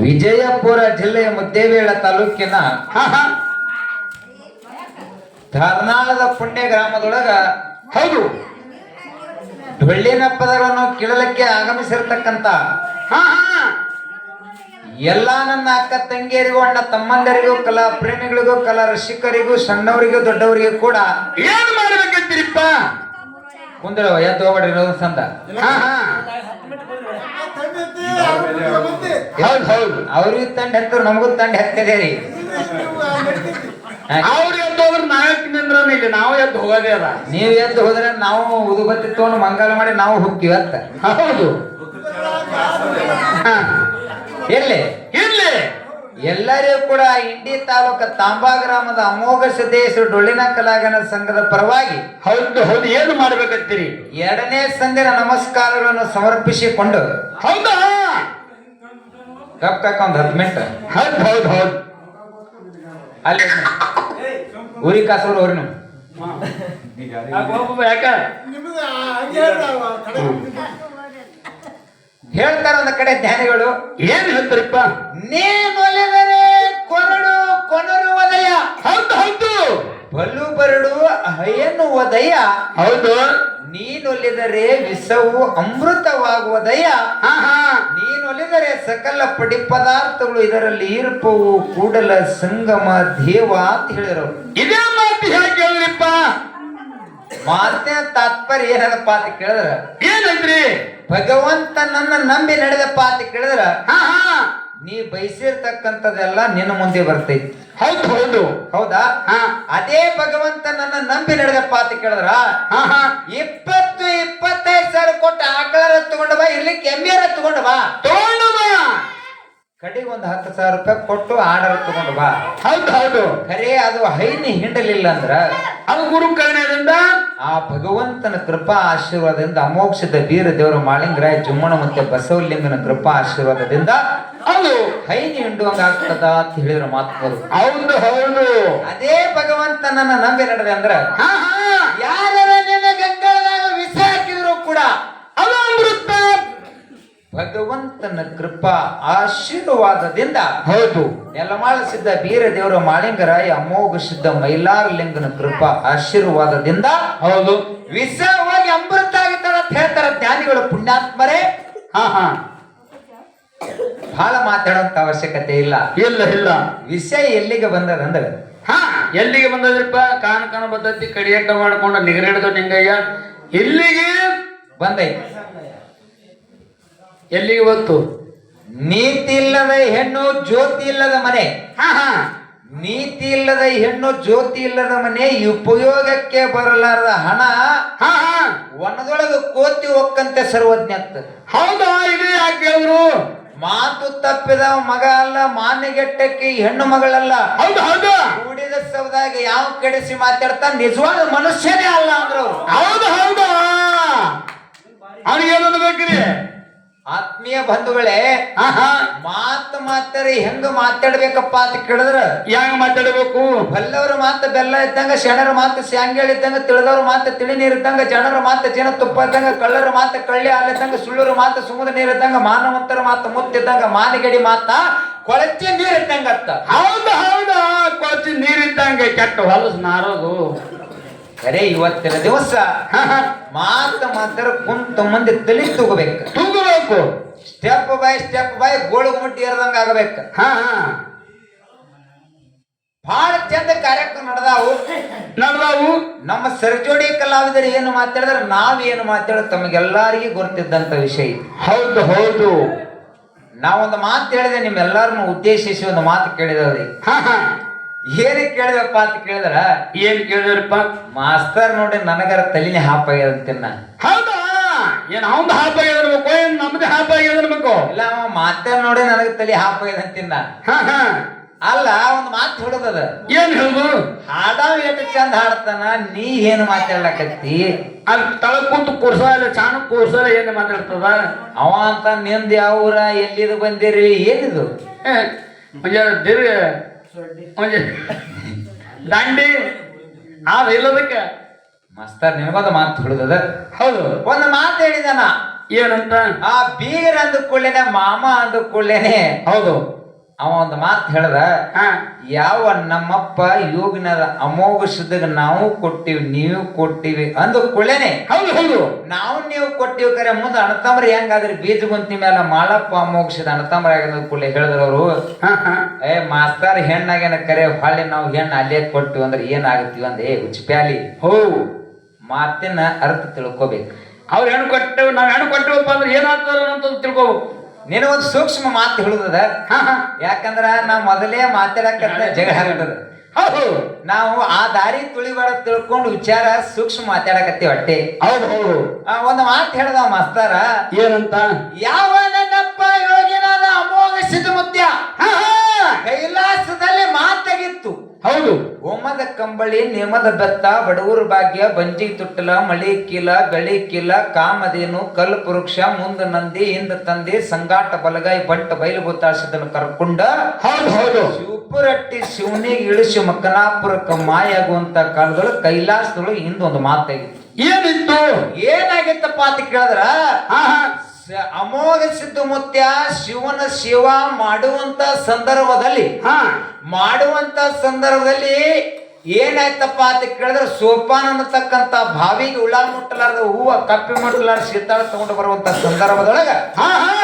ವಿಜಯಪುರ ಜಿಲ್ಲೆಯ ಮುದ್ದೇಬೇಳ ತಾಲೂಕಿನ ಧಾರನಾಳದ ಪುಣ್ಯ ಗ್ರಾಮದೊಳಗ ಹೌದು ಡೊಳ್ಳಿನ ಪದಗಳನ್ನು ಕೇಳಲಿಕ್ಕೆ ಆಗಮಿಸಿರ್ತಕ್ಕಂತ ಎಲ್ಲಾ ನನ್ನ ಅಕ್ಕ ತಂಗಿಯರಿಗೂ ಅಣ್ಣ ತಮ್ಮಂದರಿಗೂ ಕಲಾ ಪ್ರೇಮಿಗಳಿಗೂ ಕಲಾ ರಸಿಕರಿಗೂ ಸಣ್ಣವರಿಗೂ ದೊಡ್ಡವರಿಗೂ ಕೂಡ ಏನ್ ಮಾಡ್ಬೇಕಂತೀರಿಪ್ಪ? ಕುಂದ್ರ ಎದ್ದು ಹೋಗ್ಬೇಡ್ರಿ ಇರೋದು ಸಂದ. ಹೌದು ಹೌದು ಅವ್ರಿಗೂ ತಂಡ ಹತ್ತರು ನಮಗೂ ತಂಡ ಹತ್ತಿದೆ ರೀ. ಅವ್ರು ಎದ್ದು ಹೋದ್ರೆ ನಾಯಕ್ ನಿಂದ್ರ ಇಲ್ಲಿ ನಾವು ಎದ್ದು ಹೋಗೋದೇ ಅದ. ನೀವ್ ಎದ್ದು ಹೋದ್ರೆ ನಾವು ಉದುಬತ್ತಿ ತಗೊಂಡು ಮಂಗಾಲ ಮಾಡಿ ನಾವು ಹೋಗ್ತೀವಿ ಅಂತ. ಹೌದು ಎಲ್ಲಿ ಇರ್ಲಿ ಎಲ್ಲರಿಗೂ ಕೂಡ ಇಂಡಿ ತಾಲೂಕ ತಾಂಬಾ ಗ್ರಾಮದ ಅಮೋಘ ಸಿದ್ದೇಶ್ವರ ಡೊಳ್ಳಿನ ಕಲಾವಿದರ ಸಂಘದ ಪರವಾಗಿ ಹೌದು ಹೌದು ಏನು ಮಾಡ್ಬೇಕಂತೀರಿ? ಎರಡನೇ ಸಂದಿನ ನಮಸ್ಕಾರಗಳನ್ನು ಸಮರ್ಪಿಸಿಕೊಂಡು ಹೌದಾ ಕಪ್ ಕಾಕ ಒಂದು 10 ಮಿನಿಟ್ ಹೌದು ಹೌದು ಹೌದು ಅಲ್ಲಿ ಊರಿ ಕಾಸೂರು ಅವ್ರಿ ನೀವು ಯಾಕ ಹೇಳ್ತಾರ ಒಂದ ಕಡೆ ಜ್ಞಾನಿಗಳು ಏನ್ ಹೇಳ್ತಾರಪ್ಪ? ನೀನೊಲಿದರೆ ಕೊರಡು ಕೊನರು ಒದಯ. ಹೌದು ಹೌದು ಬಲ್ಲು ಬರಡು ಹಯ್ಯನ್ನು ಒದಯ. ಹೌದು ನೀನೊಲಿದರೆ ವಿಷವು ಅಮೃತವಾಗುವುದಯ. ನೀನೊಲಿದರೆ ಸಕಲ ಪಡಿ ಪದಾರ್ಥಗಳು ಇದರಲ್ಲಿ ಇರುಪವು ಕೂಡಲ ಸಂಗಮ ದೇವ ಅಂತ ಹೇಳಿದ್ರು. ಇದೇ ಮಾತು ಹೇಗಿಪ್ಪ? ಮಾತಿನ ತಾತ್ಪರ್ಯ ಏನದಪ್ಪ ಅಂತ ಕೇಳಿದ್ರ ಏನಂದ್ರಿ? ಭಗವಂತ ನನ್ನ ನಂಬಿ ನಡೆದಪ್ಪ ಅಂತ ಕೇಳಿದ್ರ ನೀ ಬಯಸಿರ್ತಕ್ಕಂಥದ್ದೆಲ್ಲ ನಿನ್ನ ಮುಂದೆ ಬರ್ತೈತಿ. ಹೌದು ಹೌದು ಹೌದಾ? ಅದೇ ಭಗವಂತ ನನ್ನ ನಂಬಿ ನಡೆದಪ್ಪ ಅಂತ ಕೇಳಿದ್ರ 20-25 ಸಾವಿರ ಕೊಟ್ಟು ಆಕಳರ ತಗೊಂಡು ಬಾ, ಇರ್ಲಿಕ್ಕೆ ಎಮ್ಮೆರ ತಗೊಂಡು ಬಾ, ತಗೊಂಡು ಬಾ, ಕಡೆಗೆ ಒಂದು 10,000 ರೂಪಾಯಿ ಕೊಟ್ಟು ಆರ್ಡರ್ ತಗೊಂಡು ಬಾ. ಹೌದು ಹೌದು ಖರೆ ಅದು ಹೈನಿ ಹಿಂಡಲಿಲ್ಲ ಅಂದ್ರ ಅದು ಗುರು ಕರ್ಣದಿಂದ ಆ ಭಗವಂತನ ಕೃಪಾ ಆಶೀರ್ವಾದದಿಂದ ಅಮೋಕ್ಷದ ವೀರ ದೇವರ ಮಾಳಿಂಗರಾಯ ಜುಮ್ಮಣ ಮತ್ತೆ ಬಸವಲಿಂಗನ ಕೃಪಾ ಆಶೀರ್ವಾದದಿಂದ ಅದು ಹೈನಿ ಹಿಂಡುವಂಗ ಆಗ್ತದ ಅಂತ ಹೇಳಿದ್ರು ಮಾತುಗಳು. ಹೌದು ಹೌದು ಅದೇ ಭಗವಂತ ನನ್ನ ನಂಬಿ ನಡೆದೆ ಅಂದ್ರ ಯಾರ ನಿನ್ನ ಗಂಗಾಳದಾಗ ವಿಷ ಹಾಕಿದ್ರು ಕೂಡ ಅದು ಅಮೃತ ಭಗವಂತನ ಕೃಪಾ ಆಶೀರ್ವಾದದಿಂದ ಹೌದು ನೆಲಮಾಳ ಸಿದ್ಧ ವೀರ ದೇವರ ಮಾಳಿಂಗರಾಯ ಅಮೋಘ ಸಿದ್ಧ ಮೈಲಾರಲಿಂಗನ ಕೃಪಾ ಆಶೀರ್ವಾದದಿಂದ ಹೌದು ವಿಷ ಹೋಗಿ ಅಮೃತ ಆಗಿತ್ತಾರ ಅಂತ ಹೇಳ್ತಾರ ಜ್ಞಾನಿಗಳು ಪುಣ್ಯಾತ್ಮರೇ. ಬಹಳ ಮಾತಾಡೋಂತ ಅವಶ್ಯಕತೆ ಇಲ್ಲ. ಇಲ್ಲ ಇಲ್ಲ ವಿಷಯ ಎಲ್ಲಿಗೆ ಬಂದದಂದ್ರೆ ಎಲ್ಲಿಗೆ ಬಂದದ್ರಿಪ್ಪ? ಕಾಣ ಬದ್ದತಿ ಕಡಿಯಟ್ಟ ಮಾಡ್ಕೊಂಡ ನಿಗರಿಡ್ದು ನಿಂಗಯ್ಯ ಇಲ್ಲಿಗೆ ಬಂದೈತಿ. ಎಲ್ಲಿಗೆ ಬಂತು? ನೀತಿ ಇಲ್ಲದ ಹೆಣ್ಣು ಜ್ಯೋತಿ ಇಲ್ಲದ ಮನೆ. ನೀತಿ ಇಲ್ಲದ ಹೆಣ್ಣು ಜ್ಯೋತಿ ಇಲ್ಲದ ಮನೆ. ಉಪಯೋಗಕ್ಕೆ ಬರಲಾರದ ಹಣ ವನದೊಳಗೆ ಕೋತಿ ಒಕ್ಕಂತೆ ಸರ್ವಜ್ಞತ್. ಹೌದಾ? ಇದು ಯಾಕೆ ಅವರು? ಮಾತು ತಪ್ಪಿದ ಮಗ ಅಲ್ಲ, ಮಾನ್ಯಗೆಟ್ಟಕ್ಕೆ ಹೆಣ್ಣು ಮಗಳಲ್ಲ. ಹೌದು ಹೌದು ಕೂಡಿದ ಸೌದಾಗ ಯಾವ ಕೆಡಿಸಿ ಮಾತಾಡ್ತಾ ನಿಜವಾದ ಮನುಷ್ಯನೇ ಅಲ್ಲ ಅಂದ್ರು. ಹೌದು ಹೌದು ಅವ್ನಿಗೆ ಏನು ಬೇಕ್ರಿ? ಆತ್ಮೀಯ ಬಂಧುಗಳೇ, ಮಾತು ಮಾತಾಡಿ ಹೆಂಗ ಮಾತಾಡ್ಬೇಕಪ್ಪ ಅಂತ ಕೇಳಿದ್ರ ಹೆಂಗ ಮಾತಾಡ್ಬೇಕು? ಬಲ್ಲವ್ರ ಮಾತು ಬೆಲ್ಲ ಇದ್ದಂಗ, ಶಣರ ಮಾತು ಸ್ಯಾಂಗೇಳ ಇದ್ದಂಗ, ತಿಳಿದವ್ರ ಮಾತು ತಿಳಿ ನೀರ್ ಇದ್ದಂಗ, ಜನರ ಮಾತು ಜನ ತುಪ್ಪ ಇದ್ದಂಗ, ಕಳ್ಳರ ಮಾತು ಕಳ್ಳಿ ಹಾಲಿದ್ದಂಗ, ಸುಳ್ಳರ ಮಾತು ಸುಮದ ನೀರ್ ಇದ್ದಂಗ, ಮಾನವಂತರ ಮಾತು ಮುತ್ತಿದ್ದಂಗ, ಮಾನಿಗಡಿ ಮಾತ ಕೊಳಚಿ ನೀರ್ ಇದ್ದಂಗ ಅತ್ತ. ಹೌದು ಹೌದು ಕೊಳಚಿ ನೀರಿದ್ದಂಗ ಕೆಟ್ಟ ಹೊಲಸು ನಾರೋದು. ಖರೆ ಇವತ್ತಿನ ದಿವಸ ಮಾತು ಮಾತಾಡ ಕುಂತ ಮಂದಿ ತಲೆ ತೂಗಬೇಕು. ಸ್ಟೆಪ್ ಬೈ ಗೋಳು ಮುಟ್ಟಿ ಏರ್ದಂಗ ಆಗಬೇಕು. ಬಹಳ ಚಂದ ಕಾರ್ಯಕ್ರಮ ನಡೆದಾವು. ನಮ್ಮ ಸರಜೋಡಿ ಕಲಾವಿದರು ಏನು ಮಾತಾಡಿದ್ರೆ ನಾವೇನು ಮಾತಾಡೋದು ತಮಗೆಲ್ಲರಿಗೂ ಗೊತ್ತಿದ್ದಂತ ವಿಷಯ. ಹೌದು ಹೌದು ನಾವೊಂದು ಮಾತು ಹೇಳಿದೆ, ನಿಮ್ಮೆಲ್ಲರನ್ನು ಉದ್ದೇಶಿಸಿ ಒಂದು ಮಾತು ಕೇಳಿದವ್ರಿ. ಏನಕ್ಕೆ ಕೇಳಿದಪ್ಪ ಅಂತ ಕೇಳಿದ್ರ ಏನ್ ಕೇಳಿದ್ರಪ್ಪ? ಮಾಸ್ತರ್ ನೋಡಿ ನನಗರ ತಲಿನೇ ಹಾಪ್ ಆಗ್ಯದಂತಿನ್ನ. ಹೌದಾ? ಏನ್ ಅವಂದ ಹಾಪ್ ಆಗಿರ್ಬೇಕು, ಏನ್ ನಮ್ದೇ ಹಾಪ್ ಆಗಿರ್ಬೇಕು? ಇಲ್ಲ, ಅವ ಮಾಸ್ತರ್ ನೋಡಿ ನನಗ ತಲಿ ಹಾಪ್ ಆಗ್ಯದಂತಿನ್ನ. ಅಲ್ಲ, ಒಂದ್ ಮಾತು ಹೇಳೋದದ. ಏನ್ ಹೇಳುದು? ಹಾಡಾವ್ ಎಷ್ಟು ಚಂದ ಹಾಡ್ತಾನ, ನೀ ಏನು ಮಾತಾಡ್ಲಕತ್ತಿ? ಅಲ್ಲಿ ತಳ ಕೂತು ಕೂರ್ಸಲ್ಲ, ಚಾಣ ಕೂರ್ಸಲ್ಲ, ಏನ್ ಮಾತಾಡ್ತದ ಅವ ಅಂತ ನಿಂದ ಯಾವ ಊರ, ಎಲ್ಲಿದು ಬಂದಿರಿ, ಏನಿದು ದಂಡಿ ಇಲ್ಲದಕ್ಕೆ ಮಾಸ್ತರ್ ನಿನಗೊಂದು ಮಾತು ಹೇಳುದದ. ಹೌದು ಒಂದು ಮಾತು ಹೇಳಿದಾನ, ಏನಂತ ಆ ಬೀಗರ್ ಅಂದ ಕೂಡಲೇನೆ ಮಾಮ ಅಂದ ಕೂಡಲೇನೆ ಹೌದು ಅವ ಒಂದು ಮಾತು ಹೇಳ್ದ, ಹಾ ಯಾವ ನಮ್ಮಪ್ಪ ಯೋಗಿನದ ಅಮೋಘ ಸಿದ್ಧಗ ನಾವು ಕೊಟ್ಟಿವಿ ನೀವು ಕೊಟ್ಟಿವಿ ಅಂದ ಕೂಡಲೇನೆ ಹೌದು ಹೌದು ನಾವು ನೀವು ಕೊಟ್ಟಿವಿ ಕರೆ ಮುಂದೆ ಅಣತಂಬ್ರಿ ಹೆಂಗಾದ್ರಿ ಬೀಜ ಗುಂತಿ ಮೇಲೆ ಮಾಳಪ್ಪ ಅಮೋಘಸಿದ ಅಣತಂಬ್ರಿ ಆಗಿದ ಕೂಡಲೇ ಹೇಳಿದ್ರವ್ರು, ಹಾ ಹಾ ಏ ಮಾಸ್ತಾರ್ ಹೆಣ್ಣಾಗೇನ ಕರೆ ಹೊಳ್ಳಿ ನಾವು ಹೆಣ್ಣು ಅಲ್ಲೇ ಕೊಟ್ಟಿವಿ ಅಂದ್ರೆ ಏನಾಗತ್ತೀವಿ ಅಂದ ಏ ಉಚ್ಪ್ಯಾಲಿ ಹೋ ಮಾತಿನ ಅರ್ಥ ತಿಳ್ಕೊಬೇಕು. ಅವ್ರು ಹೆಣ್ಣು ಕೊಟ್ಟೆವು ನಾವ್ ಹೆಣ್ಣು ಕೊಟ್ಟೆವಪ್ಪ ಅಂದ್ರೆ ಏನಾಗ್ತದ ಅಂತ ತಿಳ್ಕೊಬೇಕು. ನಿನಗೊಂದು ಸೂಕ್ಷ್ಮ ಮಾತು ಹೇಳುದದ, ಹಾ ಹಾ ಯಾಕಂದ್ರ ನಾ ಮೊದಲೇ ಮಾತಾಡಕತ್ತ ಜಗಳ ಆಗ್ತದ. ಹೌದು ನಾವು ಆ ದಾರಿ ತುಳಿಬಾರ ತಿಳ್ಕೊಂಡು ವಿಚಾರ ಸೂಕ್ಷ್ಮ ಮಾತಾಡಕತ್ತೀವಿ ಅಟ್ಟೆ. ಹೌದು ಹೌದು ಒಂದು ಮಾತು ಹೇಳ್ದ ಮಾಸ್ತಾರ, ಏನಂತ ಯಾವ ನನ್ನಪ್ಪ ಯೋಗಿನಾದ ಅಮೋಘ ಸಿದ್ಧಮುತ್ಯ ಹಾ ಹಾ ಕೈಲಾಸದಲ್ಲಿ ಮಾತಾಗಿತ್ತು. ಹೌದು ಹೋಮದ ಕಂಬಳಿ ನೇಮದ ಬೆತ್ತ ಬಡವರ ಭಾಗ್ಯ ಬಂಜಿ ತುಟ್ಟಲ ಮಳಿ ಕೀಲ ಗಳಿ ಕೀಲ ಕಾಮಧೇನು ಕಲ್ ಪುರುಕ್ಷ ಮುಂದ ನಂದಿ ಹಿಂದ ತಂದೆ ಸಂಗಾಟ ಬಲಗಾಯಿ ಬಂಟ ಬಯಲು ಗೊತ್ತಾಸಿದನ್ನು ಕರ್ಕೊಂಡ ಹೌದು ಹೌದು ಶಿವಪುರಟ್ಟಿ ಶಿವನಿಗೆ ಇಳಿಸಿ ಮಕ್ಕನಾಪುರಕ್ಕೆ ಮಾಯಾಗುವಂತ ಕಾಲದೊಳಗೆ ಕೈಲಾಸದೊಳಗೆ ಹಿಂದೊಂದು ಮಾತಾಗಿತ್ತು. ಏನಿತ್ತು ಏನಾಗಿತ್ತಪ್ಪ ಅಂತ ಕೇಳಿದ್ರ, ಹಾ ಹಾ ಅಮೋಘ ಸಿದ್ಧಮುತ್ಯ ಶಿವನ ಸೇವಾ ಮಾಡುವಂತ ಸಂದರ್ಭದಲ್ಲಿ ಏನಾಯ್ತಪ್ಪ ಅಂತ ಕೇಳಿದ್ರೆ ಸೋಪಾನ ಅನ್ನತಕ್ಕಂತ ಬಾವಿಗೆ ಉಳ ಮುಟ್ಟಲಾರ್ದ ಹೂವ ಕಪ್ಪಿ ಮುಟ್ಟಲಾರ ಸೀತಾಳ ತಗೊಂಡು ಬರುವಂತ ಸಂದರ್ಭದೊಳಗ ಹಾ ಹಾ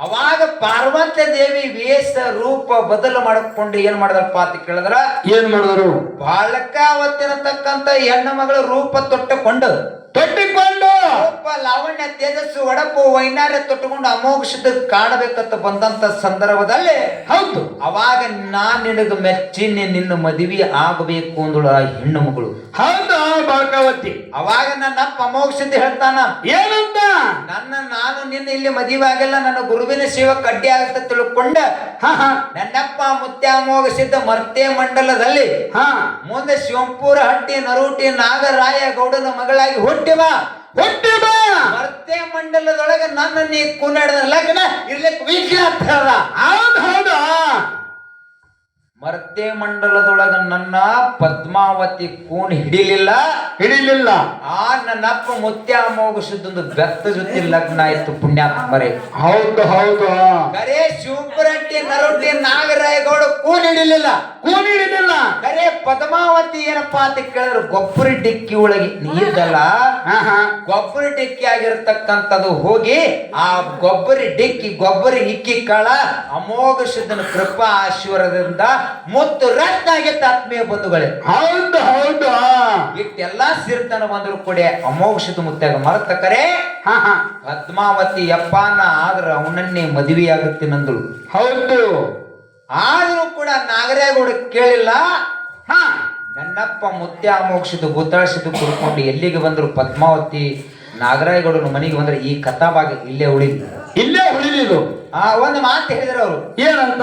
ಅವಾಗ ಪಾರ್ವತಿ ದೇವಿ ವೇಷ ರೂಪ ಬದಲು ಮಾಡಿಕೊಂಡು ಏನ್ ಮಾಡಿದ್ರಪ್ಪ ಅಂತ ಕೇಳಿದ್ರ, ಏನ್ ಮಾಡಿದ್ರು ಬಾಳಕಾವತಿನತಕ್ಕಂತ ಹೆಣ್ಣು ಮಗಳ ರೂಪ ತೊಟ್ಟುಕೊಂಡು ರೂಪ ಲಾವಣ್ಯ ತೇಜಸ್ಸು ಒಡಪು ವೈನಾರ್ಯ ತೊಟ್ಟುಕೊಂಡು ಅಮೋಘ ಸಿದ್ಧ ಕಾಣಬೇಕಂತ ಬಂದಂತ ಸಂದರ್ಭದಲ್ಲಿ ಹೌದು ಅವಾಗ ನಾನ್ ನಿನಗ ಮೆಚ್ಚಿ ನಿನ್ನ ಮದುವೆ ಆಗಬೇಕು ಅಂದಳು ಆ ಹೆಣ್ಣು ಮಗಳು. ಹೌದು ಬಾಳಕಾವತಿ. ಅವಾಗ ನನ್ನ ಅಪ್ಪ ಅಮೋಘ ಸಿದ್ಧ ಹೇಳ್ತಾನ, ಏನಂತ ನಾನು ನಿನ್ನ ಇಲ್ಲಿ ಮದುವೆ ಆಗಿಲ್ಲ, ನನ್ನ ಗುರುವಿನ ಸೇವೆ ಕಡ್ಡಿ ಆಗುತ್ತೆ ತಿಳ್ಕೊಂಡ ಹಾ ಹಾ ನನ್ನಪ್ಪ ಮುತ್ಯ ಅಮೋಘ ಸಿದ್ಧ ಮರ್ತೆ ಮಂಡಲದಲ್ಲಿ ಹಾ ಮುಂದೆ ಶಿವಂಪುರ ಹಟ್ಟಿ ನರೂಟಿ ನಾಗರಾಯ ಗೌಡನ ಮಗಳಾಗಿ ಹುಟ್ಟಿವ ಮರ್ತೆ ಮಂಡಲದೊಳಗೆ ನನ್ನ ನೀ ಕುನ್ನಡದ ಲಗ್ನ ಇರ್ಲಿಕ್ಕೆ ವೀಕ್ಷ ಹೌದು ಹೌದು ಮರ್ತೆ ಮಂಡಲದೊಳಗ ನನ್ನ ಪದ್ಮಾವತಿ ಕೂನ್ ಹಿಡಿಲಿಲ್ಲ ಆ ನನ್ನಪ್ಪ ಮುತ್ಯ ಅಮೋಘ ಸಿದ್ಧಂದು ಬೆತ್ತ ಜೊತೆ ಲಗ್ನ ಆಯ್ತು ಪುಣ್ಯಾತ್ಮರೇ. ಹೌದು ಹೌದು ಕರೆ ಶಿವಪುರಟ್ಟಿ ನರೊಟ್ಟಿ ನಾಗರಾಯಗೌಡ ಕೂನ್ ಹಿಡಿಲಿಲ್ಲ ಕರೆ ಪದ್ಮಾವತಿ ಏನಪ್ಪಾ ಅಂತ ಕೇಳಿದ್ರೆ ಗೊಬ್ಬರ ಡಿಕ್ಕಿ ಒಳಗೆ ನೀರ್ದಲ್ಲ ಗೊಬ್ಬರ ಡಿಕ್ಕಿ ಆಗಿರ್ತಕ್ಕಂಥದ್ದು ಹೋಗಿ ಆ ಗೊಬ್ಬರ ಇಕ್ಕಿ ಕಾಳ ಅಮೋಘ ಸಿದ್ಧನ ಕೃಪಾ ಆಶೀರ್ವಾದದಿಂದ ಮುತ್ತು ರತ್ನ ಆಗಿತ್ತು ಆತ್ಮೀಯ ಬಂಧುಗಳೇ. ಹೌದು ಹೌದು ಇಷ್ಟೆಲ್ಲಾ ಸಿರ್ತನ ಬಂದ್ರು ಕೂಡ ಅಮೋಘ ಸಿದ್ಧ ಮುತ್ಯಾಗ ಮರತ ಕರೆ ಪದ್ಮಾವತಿ ಯಪ್ಪಾನ ಆದ್ರ ಅವನನ್ನೇ ಮದುವೆ ಆಗುತ್ತೆ ನಂದಳು. ಹೌದು ಆದ್ರೂ ಕೂಡ ನಾಗರಾಯಗೌಡ ಕೇಳಿಲ್ಲ. ನನ್ನಪ್ಪ ಮುತ್ಯ ಅಮೋಘ ಸಿದ್ಧ ಗುತ್ತಾಳಿಸಿದ್ದು ಕುಡ್ಕೊಂಡು ಎಲ್ಲಿಗೆ ಬಂದ್ರು ಪದ್ಮಾವತಿ ನಾಗರಾಯಗೌಡನ ಮನೆಗೆ ಬಂದ್ರೆ ಈ ಕಥಾಭಾಗ ಇಲ್ಲೇ ಉಳಿಲಿದು. ಒಂದು ಮಾತು ಹೇಳಿದ್ರು ಅವ್ರು, ಏನಂತ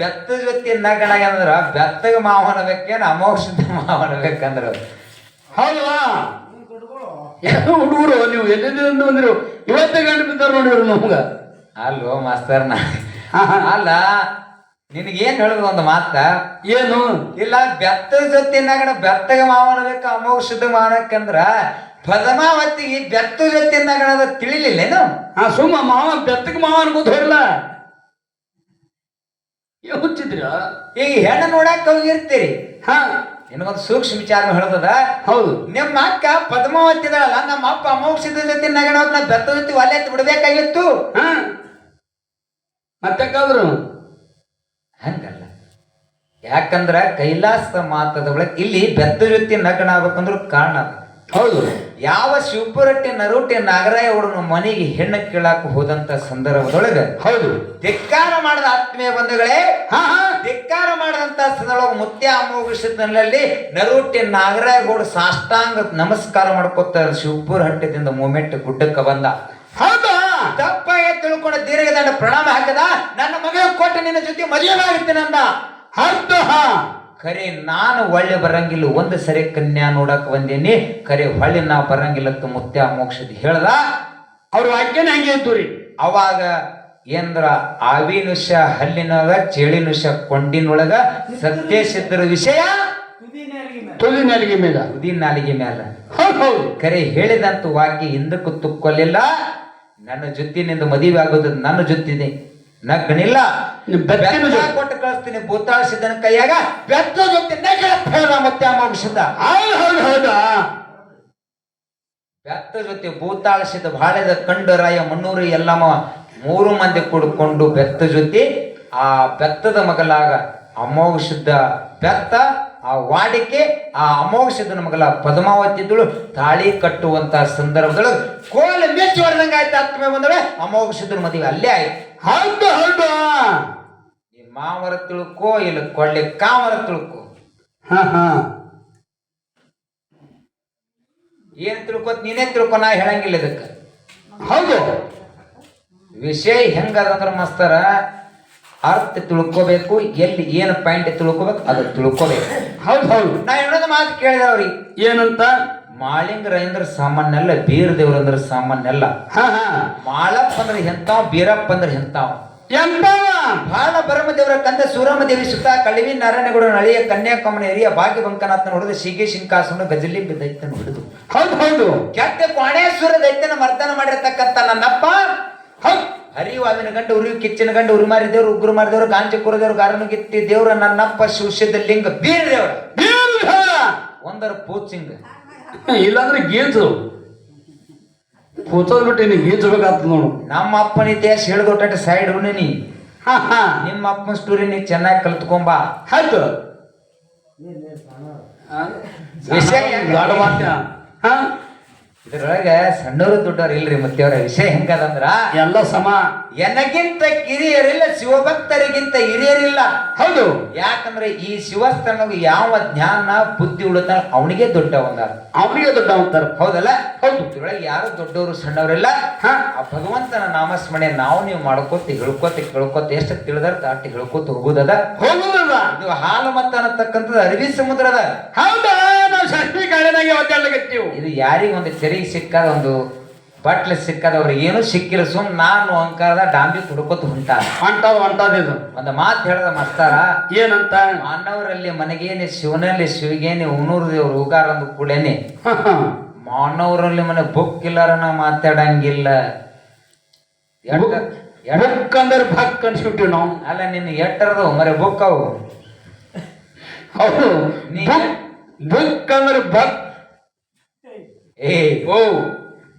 ಬೆತ್ತ ಜೊತೆ ನಗಣಾಗಂದ್ರ ಬೆತ್ತಗ ಮಾವನ ಬೇಕೇನ ಅಮೋಘ ಸಿದ್ಧ ಮಾವನ ಬೇಕಂದ್ರ ಹೌದಾ ಹುಡುಗರು ನೀವು ಎಲ್ಲಿಂದ ಬಂದಿರು ಇವತ್ತೇ ಗಂಡು ಬಿದ್ದಾರ ನೋಡಿರು ನಮ್ಗ. ಅಲ್ವೋ ಮಾಸ್ತರ್ನ ಅಲ್ಲ ನಿನಗೇನ್ ಹೇಳುದು ಒಂದು ಮಾತ ಏನು ಇಲ್ಲ ಬೆತ್ತದ ಜೊತೆ ನಗಣ ಬೆತ್ತಗ ಮಾವನ ಬೇಕ ಅಮೋಘ ಸಿದ್ಧ ಮಾವನಕ್ಕಂದ್ರ ಪದ್ಮಾವತಿಗೆ ಬೆತ್ತ ಜೊತೆ ನಗಣದ ತಿಳಿಲಿಲ್ಲೇನು? ಸುಮ್ಮ ಮಾವ ಬೆತ್ತಗ ಮಾವ ಅನ್ಕೋತ ಹೋಗಿಲ್ಲ ಹುಚ್ಚಿದ್ರ. ಈಗ ಹೆಣ್ಣು ನೋಡಕ್ ಹೋಗಿರ್ತೀರಿ, ಹಾ ನಿನಗೊಂದು ಸೂಕ್ಷ್ಮ ವಿಚಾರ ಹೇಳದ. ಹೌದು ನಿಮ್ಮ ಅಕ್ಕ ಪದ್ಮಾವತಿ ಇದಳಲ್ಲ, ನಮ್ಮ ಅಪ್ಪ ಅಮೋಘ ಸಿದ್ಧ ಜೊತೆ ನಗಣ ನಾ ಬೆತ್ತ ಜೊತೆ ಒಲೆ ಬಿಡ್ಬೇಕಾಗಿತ್ತು. ಮತ್ತಕ್ಕಾದ್ರು ಹಂಗಲ್ಲ, ಯಾಕಂದ್ರ ಕೈಲಾಸ ಮಾತದ ಒಳಗೆ ಇಲ್ಲಿ ಬೆತ್ತ ಜೊತೆ ನಗಣ ಆಗ್ಬೇಕಂದ್ರು ಕಾರಣ. ಹೌದು ಯಾವ ಶಿವಪುರಟ್ಟಿ ನರೂಟಿ ನಾಗರಾಯ ಅವರನ್ನು ಮನೆಗೆ ಹೆಣ್ಣು ಕೇಳಾಕ ಹೋದಂತ ಸಂದರ್ಭದೊಳಗ ಹೌದು ಧಿಕ್ಕಾರ ಮಾಡಿದ ಆತ್ಮೀಯ ಬಂಧುಗಳೇ, ಧಿಕ್ಕಾರ ಮಾಡಿದಂತ ಸಂದರ್ಭ ಮುತ್ಯ ಅಮೋಘ ಸಿದ್ಧನಲ್ಲಿ ನರೂಟಿ ನಾಗರಾಯಗೌಡ ಸಾಷ್ಟಾಂಗ ನಮಸ್ಕಾರ ಮಾಡ್ಕೊತ ಶಿವಪುರ ಹಟ್ಟಿದಿಂದ ಮೂಮೆಂಟ್ ಗುಡ್ಡಕ್ಕ ಬಂದ. ಹೌದಾ ತಪ್ಪಾಗಿ ತಿಳ್ಕೊಂಡ ದೀರ್ಘದಂಡ ಪ್ರಣಾಮ ಹಾಕದ. ನನ್ನ ಮಗ ಕೊಟ್ಟು ನಿನ್ನ ಜೊತೆ ಮದುವೆ ಆಗುತ್ತೇನೆ ಅಂದ. ಹೌದು ಖರೆ ನಾನು ಒಳ್ಳೆ ಬರಂಗಿಲ್ಲ, ಒಂದು ಸರಿ ಕನ್ಯಾ ನೋಡಕ್ ಬಂದೇನಿ, ಖರೆ ಹೊಳ್ಳಿ ನಾ ಬರಂಗಿಲ್ಲತ್ತ ಮುತ್ಯ ಅಮೋಘ ಸಿದ್ಧ ಹೇಳ್ದ. ಅವ್ರ ವಾಕ್ಯನ ಹಂಗೆ ಇತ್ತು ರೀ. ಅವಾಗ ಏನ್ರ ಆವಿನುಷ ಹಲ್ಲಿನೊಳಗ ಚೇಳಿನುಷ ಕೊಂಡಿನೊಳಗ ಸತ್ಯ ಸಿದ್ಧರ ವಿಷಯ ತುದಿ ನಾಲಿಗೆ ಮೇಲೆ ತುದಿ ನಾಲಿಗೆ ಮ್ಯಾಲ. ಹೌದು ಖರೆ ಹೇಳಿದಂತ ವಾಕ್ಯ ಹಿಂದಕ್ಕೂ ತುಕ್ಕೊಲಿಲ್ಲ. ನನ್ನ ಜೊತೆನಿಂದ ಮದುವೆ ಆಗೋದು ನನ್ನ ಜೊತೆನೆ ನಗ್ನಿಲ್ಲ ಕೊಟ್ಟು ಕಳಿಸ್ತೀನಿ ಭೂತಾಳ ಸಿದ್ಧನ ಕೈಯಾಗ ಬೆತ್ತ ಜೊತೆ ಮತ್ತೆ ಅಮೋಘಸಿದ್ದ ಹೌದಾ ಬೆತ್ತ ಜೊತೆ ಭೂತಾಳ ಸಿದ್ಧ ಬಾಳೆದ ಕಂಡರಾಯ ಮಣ್ಣೂರು ಎಲ್ಲಮ್ಮ 3 ಮಂದಿ ಕೂಡಿಕೊಂಡು ಬೆತ್ತ ಜೊತೆ ಆ ಬೆತ್ತದ ಮಗಲಾಗ ಅಮೋಘಸಿದ್ದ ಬೆತ್ತ ಆ ವಾಡಿಕೆ ಆ ಅಮೋಘಸಿದ್ದನ ಮಗಲ ಪದ್ಮಾವತಿಗಳು ತಾಳಿ ಕಟ್ಟುವಂತ ಸಂದರ್ಭದೊಳಗೆ ಕೋಲ ಮೆಚ್ಚಿ ಹೊಡೆದಂಗ ಆಯ್ತು ಆತ್ಮೆ ಬಂದ್ರೆ ಅಮೋಘಸಿದ್ದನ ಮದುವೆ ಅಲ್ಲೇ ಆಯ್ತು ಹೌದು ಈ ಮಾವರ ತಿಳ್ಕೋ ಇಲ್ಲ ಕೊಳ್ಳಿ ಕಾಮರ ತಿಳ್ಕೋ ಏನ್ ತಿಳ್ಕೊತ್ ನೀನೇ ತಿಳ್ಕೊ ನಾ ಹೇಳಂಗಿಲ್ಲ ಇದಕ್ಕೆ ಹೌದು ವಿಷಯ ಹೆಂಗದಂದ್ರ ಮಾಸ್ತರ ಅರ್ಥ ತಿಳ್ಕೋಬೇಕು ಎಲ್ಲಿ ಏನು ಪಾಯಿಂಟ್ ತಿಳ್ಕೋಬೇಕು ಅದು ತಿಳ್ಕೋಬೇಕು ಹೌದು ನಾ ಇನ್ನೊಂದು ಮಾತು ಕೇಳಿದೆ ಅವ್ರಿಗೆ ಏನಂತ ಮಾಳಿಂಗರ ಅಂದ್ರ ಸಾಮಾನ್ಯಲ್ಲ ಬೀರ್ ದೇವ್ರ ಅಂದ್ರ ಸಾಮಾನ್ಯಲ್ಲ ಮಾಳಪ್ಪ ಅಂದ್ರೆ ಎಂತಾವ್ ಬೀರಪ್ಪ ಅಂದ್ರೆ ಎಂತಾವ್ ಬಾಳ ಬರಮ ದೇವರ ಕಂದ ಸೂರಮ್ಮ ದೇವಿ ಸುತ್ತ ಕಳಿವಿ ನಾರಾಯಣಗೌಡ ನಳಿಯ ಕನ್ಯಾಕುಮಾರಿ ಹಿರಿಯ ಭಾಗ್ಯ ಬಂಕನಾಥನ ಹೊಡೆದು ಶೀಗೆ ಶಿಂಕಾಸನ ಗಜಲಿ ದೈತ್ಯನ ಹೊಡೆದು ಹೌದು ಕೆಟ್ಟ ಕೋಣೇಶ್ವರ ದೈತ್ಯನ ಮರ್ದನ ಮಾಡಿರ್ತಕ್ಕಂಥ ನನ್ನಪ್ಪ ಹರಿವಾವಿನ ಗಂಡ ಉರಿ ಕಿಚ್ಚಿನ ಗಂಡ ಉರಿ ಮಾರಿದೇವ್ರು ಉಗ್ರು ಮಾರಿದೇವ್ರು ಗಾಂಜಿ ಕುರದೇವ್ರು ಗಾರನು ಗಿತ್ತಿ ದೇವ್ರ ನನ್ನಪ್ಪ ಶಿವಶದ ಲಿಂಗ ಬೀರ್ ದೇವ್ರ ಒಂದರ ಪೂಚಿಂಗ ಇಲ್ಲಾಂದ್ರೆ ಗೀಜು ಪೂಚೋದ್ ಬಿಟ್ಟು ನೀನು ಗೀಜಬೇಕಾಗ್ತದ ನೋಡು ನಮ್ಮ ಅಪ್ಪನ ಇತಿಹಾಸ ಹೇಳಿದೊಟ್ಟ ಸೈಡ್ ನೀ ನಿಮ್ಮ ಅಪ್ಪನ ಸ್ಟೋರಿ ನೀ ಚೆನ್ನಾಗಿ ಕಲ್ತ್ಕೊಂಬ ಆಯ್ತು ವಿಷಯ ಇದ್ರೊಳಗೆ ಸಣ್ಣವರು ದೊಡ್ಡವ್ರು ಇಲ್ರಿ ಮತ್ತೆ ಅವರ ವಿಷಯ ಹೆಂಗದಂದ್ರ ಎಲ್ಲ ಸಮ ಎನಗಿಂತ ಕಿರಿಯರಿಲ್ಲ ಶಿವಭಕ್ತರಿಗಿಂತ ಹಿರಿಯರಿಲ್ಲ ಹೌದು ಯಾಕಂದ್ರೆ ಈ ಶಿವಸ್ಥಾನ ಯಾವ ಜ್ಞಾನ ಬುದ್ಧಿ ಉಳಿತಾನ ಅವನಿಗೆ ಅವನಿಗೆ ದೊಡ್ಡ ಅಂತಾರ ಹೌದಲ್ಲ ಹೌದು ಇದ್ರೊಳಗೆ ಯಾರು ದೊಡ್ಡವರು ಸಣ್ಣವರಿಲ್ಲ ಆ ಭಗವಂತನ ನಾಮಸ್ಮರಣೆ ನಾವು ನೀವು ಮಾಡ್ಕೋತ ಕೇಳ್ಕೋತ ಎಷ್ಟು ತಿಳಿದಾರ ಅಷ್ಟು ಹೇಳ್ಕೋತ ಹೋಗುದದ ಇದು ಹಾಲು ಮತ್ತ ಅನ್ನತಕ್ಕಂಥದ್ದು ಅರಬ್ಬಿ ಸಮುದ್ರದ ಹೌದಾ ನಾವು ಶಕ್ತಿ ಕಾಡಿನಾಗೆ ಒದ್ದಾಡಕತ್ತೀವಿ ಇದು ಯಾರಿಗೊಂದು ಚೆರಿಗೆ ಸಿಕ್ಕಾದ ಒಂದು ಬಟ್ಲೆ ಸಿಕ್ಕದ ಅವ್ರಿಗೆ ಏನು ಸಿಕ್ಕಿಲ್ಲ ಸುಮ್ ನಾನು ಅಂಕಾರದ ಡಾಂಬಿ ಕುಡ್ಕೋತ ಹೊಂಟಾದ ಒಂದು ಮಾತು ಹೇಳ್ದ ಮಸ್ತಾರ ಏನಂತ ಮಾನವರಲ್ಲಿ ಮನೆಗೇನೆ ಶಿವನಲ್ಲಿ ಶಿವಿಗೇನೆ ಉಣೂರು ದೇವ್ರು ಉಗಾರ ಅಂದ ಕೂಡೇನೆ ಮಾನವರಲ್ಲಿ ಮನೆ ಬುಕ್ ಇಲ್ಲಾರನ ಮಾತಾಡಂಗಿಲ್ಲ ಬುಕ್ ಅಂದ್ರೆ ಭಕ್ ಅನ್ಸ್ಬಿಟ್ಟಿವಿ ನಾವು ಅಲ್ಲ ನಿನ್ನ ಎಟ್ಟರದು ಮರೆ ಬುಕ್ ಅವು ಹೌದು ಬುಕ್ ಅಂದ್ರೆ ಭಕ್ ಓ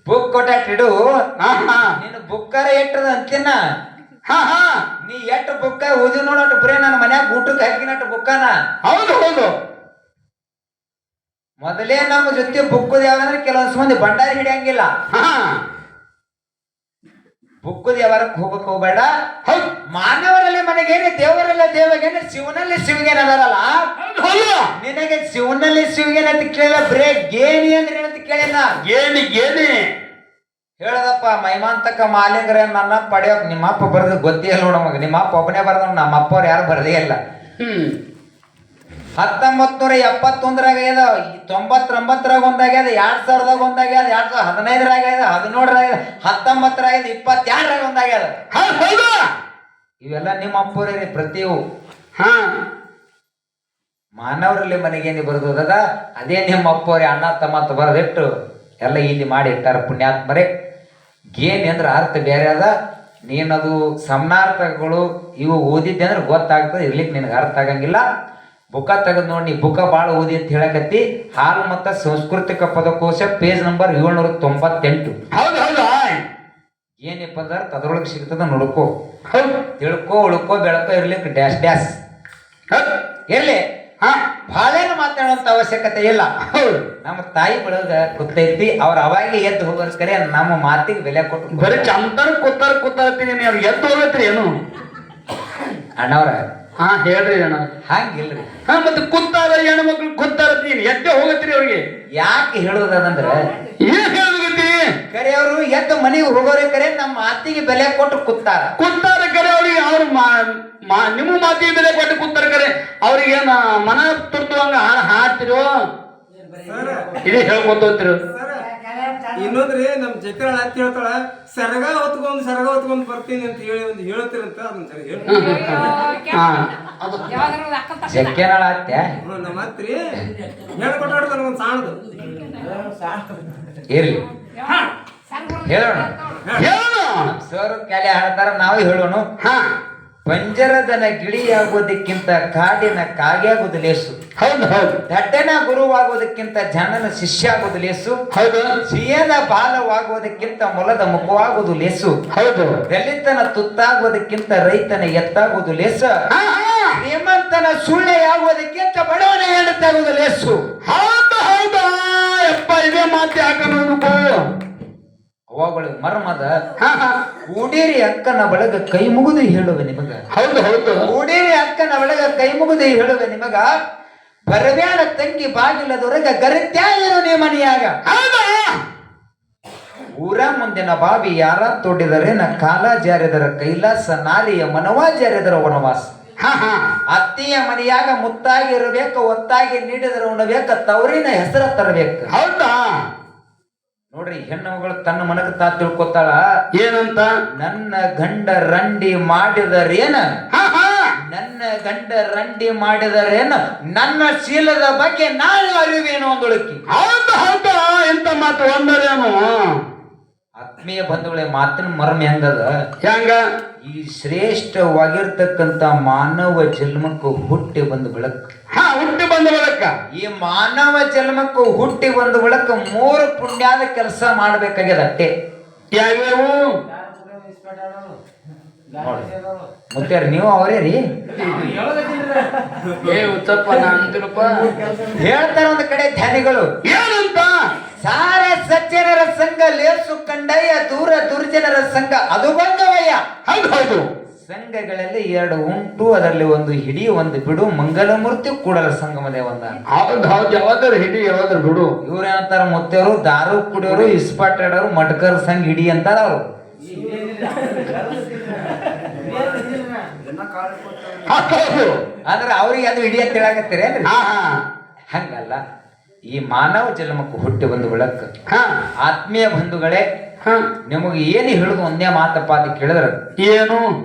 ಬುಕ್ ಕೊಟ್ಟಾಟಿಡು ನೀನು ಬುಕ್ಕಾರ ಎಟ್ಟದ ಅಂತೀನ ನೀ ಎಟ್ಟು ಬುಕ್ಕ ಓದಿ ನೋಡೋಟ ಬರೇ ನನ್ನ ಮನ್ಯಾಗ ಊಟಕ್ಕೆ ಹಾಕಿನಟ್ಟು ಬುಕ್ಕನ ಹೌದು ಮೊದಲೇ ನಮ್ಮ ಜೊತೆ ಬುಕ್ಕದ ಯಾವಂದ್ರೆ ಕೆಲವೊಂದು ಮಂದಿ ಭಂಡಾರಿ ಹಿಡಿಯಂಗಿಲ್ಲ ಬುಕ್ಕದ ಯಾವಾರಕ್ಕೆ ಹೋಗಕ್ ಹೋಗ್ಬೇಡ ಮಾನವರಲ್ಲಿ ಮನೆಗೇನೆ ದೇವರಲ್ಲ ದೇವಗೇನೆ ಶಿವನಲ್ಲಿ ಶಿವಗೇನ ಅದರಲ್ಲ ನಿನಗೆ ಶಿವನಲ್ಲಿ ಶಿವಗೇನ ಅಂತ ಕೇಳಿಲ್ಲ ಬರೇ ಗೇಣಿ ಅಂದ್ರೆ ಏನಂತ ಕೇಳಿನ ಗೇಣಿ ಹೇಳದಪ್ಪ ಮೈಮಾಂತಕ ಮಾಲಿಂಗ್ರ ನನ್ನ ಪಡೆಯೋಕ್ ನಿಮ್ಮಪ್ಪ ಬರೆದ ಗೊತ್ತೇ ಇಲ್ಲ ನೋಡ ನಿಮ್ಮಪ್ಪ ಒಬ್ಬನೇ ಬರೆದ ನಮ್ಮ ಅಪ್ಪ ಅವ್ರು ಯಾರು ಬರದೇ ಇಲ್ಲ 1971ರಾಗ ಆಗ್ಯದ 99ರಾಗ ಒಂದಾಗ್ಯದ 2000ದಾಗ ಒಂದಾಗ್ಯದ 2015ರಾಗ ಆಗ್ಯದ 17ರಾಗ 19ರಾಗ 22ರಾಗ ಒಂದಾಗ್ಯದ ಇವೆಲ್ಲ ನಿಮ್ಮ ಅಪ್ಪರೇ ಪ್ರತಿಯು ಮಾನವರಲ್ಲಿ ಮನೆಗೇನಿ ಬರೆದದ ಅದೇ ನಿಮ್ಮ ಅಪ್ಪವ್ರೆ ಅಣ್ಣ ತಮ್ಮ ಬರೆದಿಟ್ಟು ಎಲ್ಲ ಇಲ್ಲಿ ಮಾಡಿ ಇಟ್ಟಾರ ಪುಣ್ಯಾತ್ಮರೇ ಗೇನ್ ಅಂದ್ರೆ ಅರ್ಥ ಬೇರೆ ಅದ ನೀನದು ಸಮನಾರ್ಥಗಳು ಇವು ಓದಿದ್ದೆ ಅಂದ್ರೆ ಗೊತ್ತಾಗ್ತದೆ ಇರ್ಲಿಕ್ಕೆ ನಿನಗೆ ಅರ್ಥ ಆಗಂಗಿಲ್ಲ ಬುಕ್ಕ ತೆಗೆದು ನೋಡಿ ಬುಕ್ಕ ಭಾಳ ಓದಿ ಅಂತ ಹೇಳಕತ್ತಿ ಹಾಲು ಮತ್ತು ಸಾಂಸ್ಕೃತಿಕ ಪದಕೋಶ ಪೇಜ್ ನಂಬರ್ 798 ಏನಪ್ಪ ಅಂದ್ರೆ ಅದ್ರೊಳಗೆ ಸಿಗ್ತದ ನೋಡ್ಕೋ ತಿಳ್ಕೋ ಉಳ್ಕೋ ಬೆಳಕೋ ಇರ್ಲಿಕ್ಕೆ ಡ್ಯಾಶ್ ಇರ್ಲಿ ಭಾಳೇನು ಮಾತಾಡುವಂತ ಅವಶ್ಯಕತೆ ಇಲ್ಲ ನಮ್ಮ ತಾಯಿ ಬೆಳಗ ಗೊತ್ತೈತಿ ಅವ್ರ ಅವಾಗ ಎದ್ದು ಹೋಗೋಸ್ಕರ ನಮ್ಮ ಮಾತಿಗೆ ಬೆಲೆ ಕೊಟ್ಟು ಬರೀ ಚಂತರ ಕೂತಾರ್ತೀನಿ ಅವ್ರು ಎದ್ದು ಹೋಗತ್ರಿ ಏನು ಅಣ್ಣವ್ರ ಹೇಳ್ರಿ ಅಣ್ಣ ಹಂಗಿಲ್ರಿ ಮತ್ತೆ ಕುತ್ತಾರ ಹೆಣ್ಮಕ್ಳು ಕುತ್ತಾರತೀನಿ ಎದ್ದೆ ಹೋಗತ್ರಿ ಅವ್ರಿಗೆ ಯಾಕೆ ಹೇಳುದಂದ್ರೆ ಏನ್ ಹೇಳುಗತ್ತಿ ಕರೆ ಅವರು ಎದ್ದು ಮನೆಗೆ ಹೋಗೋರೆ ಕರೆ ನಮ್ಮ ಮಾತಿಗೆ ಬೆಲೆ ಕೊಟ್ಟು ಕುತ್ತಾರ ಕರೆ ಅವ್ರಿಗೆ ಅವ್ರ ನಿಮ್ಮ ಮಾತಿಗೆ ಬೆಲೆ ಕೊಟ್ಟು ಕುತ್ತಾರ ಕರೆ ಅವ್ರಿಗೆ ಏನ ಮನ ತುರ್ತುವಂಗ ಹಾಡ್ತಿರೋ ಇದೇ ಹೇಳ್ಕೊತಿರು ಇನ್ನೊಂದ್ರಿ ನಮ್ ಚಕ್ರ ಅಂತ ಹೇಳ್ತಾಳ ಸರಗ ಹೊತ್ಕೊಂಡ್ ಬರ್ತೀನಿ ಅಂತ ಹೇಳಿ ಒಂದು ಹೇಳ್ತಿರಂತ ಜಗ್ಗೇನಾಳ ಅತ್ಯ ನಮ್ಮ ಹತ್ರಿ ಹೇಳ್ಕೊಟ್ಟಾಡ್ತಾನ ಒಂದ್ ಸಾಣದು ಇರ್ಲಿ ಹೇಳೋಣ ಹೇಳು. ಸರ್ ಕೆಲೆ ಹಾಡ್ತಾರ ನಾವು ಹೇಳೋಣ. ಹಾ ಪಂಜರದನ ಗಿಳಿಯಾಗುವುದಕ್ಕಿಂತ ಕಾಡಿನ ಕಾಗೆಯಾಗುವುದು ಲೇಸು. ಹೌದು ಹೌದು ದಡ್ಡನ ಗುರುವಾಗುವುದಕ್ಕಿಂತ ಜನನ ಶಿಷ್ಯ ಆಗುವುದು ಲೇಸು. ಹೌದು ಸಿಹಿಯದ ಬಾಲವಾಗುವುದಕ್ಕಿಂತ ಮೊಲದ ಮುಖವಾಗುವುದು ಲೇಸು. ಹೌದು. ದಲಿತನ ತುತ್ತಾಗುವುದಕ್ಕಿಂತ ರೈತನ ಎತ್ತಾಗುವುದು ಲೇಸ. ಹಾ, ಹಾ. ಶ್ರೀಮಂತನ ಸುಳ್ಳೆಯಾಗುವುದಕ್ಕಿಂತ ಬಡವನ ಹೆಂಡತಾಗುವುದು ಲೇಸು. ಹೌದು ಹೌದಾ ಯಪ್ಪ, ಇದೇ ಮಾತು ಯಾಕನ್ನೋದು. ಅವುಗಳು ಮರ್ಮದ ಹಾ ಹಾ ಕೂಡೇರಿ ಅಕ್ಕನ ಬಳಗ ಕೈ ಮುಗಿದು ಹೇಳುವೆ ನಿಮಗ. ಹೌದು ಹೌದು. ಕೂಡೇರಿ ಅಕ್ಕನ ಬಳಗ ಕೈ ಮುಗಿದು ಹೇಳುವೆ ನಿಮಗ. ಬರಬ್ಯಾಡ ತಂಗಿ ಬಾಗಿಲದೊರಗ ಗರಿತ್ಯಾಗಿರು ನೀ ಮನೆಯಾಗ. ಹೌದಾ ಊರ ಮುಂದಿನ ಬಾವಿ ಯಾರ ತೋಡಿದರೇನ ಕಾಲ ಜಾರಿದರ ಕೈಲಾಸ, ನಾರಿಯ ಮನವ ಜಾರಿದರ ವನವಾಸ. ಹಾ ಹಾ ಅತ್ತಿಯ ಮನೆಯಾಗ ಮುತ್ತಾಗಿ ಇರಬೇಕು, ಒತ್ತಾಗಿ ನೀಡಿದರ ಉಣಬೇಕ, ತವರಿನ ಹೆಸರ ತರಬೇಕು. ಹೌದಾ. ನೋಡ್ರಿ, ಹೆಣ್ಣು ಮಗಳು ತನ್ನ ಮನಕ ತಾ ತಿಳ್ಕೊತಾಳ, ಏನಂತ? ನನ್ನ ಗಂಡ ರಂಡಿ ಮಾಡಿದರೇನ, ಹಾ ಹಾ ನನ್ನ ಗಂಡ ರಂಡಿ ಮಾಡಿದರೇನ, ನನ್ನ ಶೀಲದ ಬಗ್ಗೆ ನಾನು ಅರಿವೇನು ಅಂದೊಳಕಿ. ಹೌದು ಹೌದಾ, ಎಂತ ಮಾತು ಒಂದರೇನು. ಆತ್ಮೀಯ ಬಂಧುಗಳೇ, ಮಾತಿನ ಮರ್ಮ ಹೆಂಗದ? ಹೆಂಗ? ಈ ಶ್ರೇಷ್ಠವಾಗಿರ್ತಕ್ಕಂಥ ಮಾನವ ಜನ್ಮಕ್ಕೂ ಹುಟ್ಟಿ ಬಂದ ಬೆಳಕು. ಹಾ, ಹುಟ್ಟಿ ಬಂದ ಬಳಕ. ಈ ಮಾನವ ಜನ್ಮಕ್ಕೂ ಹುಟ್ಟಿ ಬಂದ ಬೆಳಕು 3 ಪುಣ್ಯದ ಕೆಲಸ ಮಾಡ್ಬೇಕಾಗ್ಯದ ಅಟ್ಟೆ. ಯಾವ್ಯಾವು? ಮುತ್ಯಾರ ನೀವು ಅವರೇ ರೀ ಏ ಉತ್ತಪ್ಪ ಅಂತಿರಪ್ಪ. ಹೇಳ್ತಾರ ಒಂದ್ ಕಡೆ ಧ್ಯಾನಿಗಳು, ಏನಂತ? ಸಾರ ಸಜ್ಜನರ ಸಂಘ ಲೇಸು ಕಂಡಯ್ಯ, ದೂರ ದುರ್ಜನರ ಸಂಘ ಅದು ಬಂದವಯ್ಯ. ಹೌದು ಹೌದು. ಸಂಘಗಳಲ್ಲಿ 2 ಉಂಟು, ಅದರಲ್ಲಿ ಒಂದು ಹಿಡಿ ಒಂದು ಬಿಡು, ಮಂಗಲಮೂರ್ತಿ ಕೂಡಲ ಸಂಗಮ ದೇವಂದ. ಹೌದು ಹೌದು. ಯಾವಾದ್ರು ಹಿಡಿ ಯಾವಾದ್ರು ಬಿಡು. ಇವ್ರೇನಂತಾರ ಮುತ್ತೆಯವರು, ದಾರು ಕುಡಿಯೋರು, ಇಸ್ಪಾಟ್ ಆಡೋರು, ಮಡ್ಕರ್ ಸಂಘ ಹಿಡಿ ಅಂತಾರ ಅವ್ರು. ಹೌದು. ಅಂದ್ರೆ ಅವ್ರಿಗೆ ಅದು ಹಿಡಿ ಅಂತ ಹೇಳಾಕತ್ತೀರೇನ್ರಿ? ಹಾ ಹಾ ಹಂಗಲ್ಲ. ಈ ಮಾನವ ಜನ್ಮಕ್ಕೂ ಹುಟ್ಟಿ ಬಂದು ಬೆಳಕು. ಹಾ ಆತ್ಮೀಯ ಬಂಧುಗಳೇ, ಹಾ. ನಿಮಗೆ ಏನು ಹೇಳುದು ಒಂದೇ ಮಾತಪ್ಪ ಅಂತ ಕೇಳಿದ್ರ, ಏನು?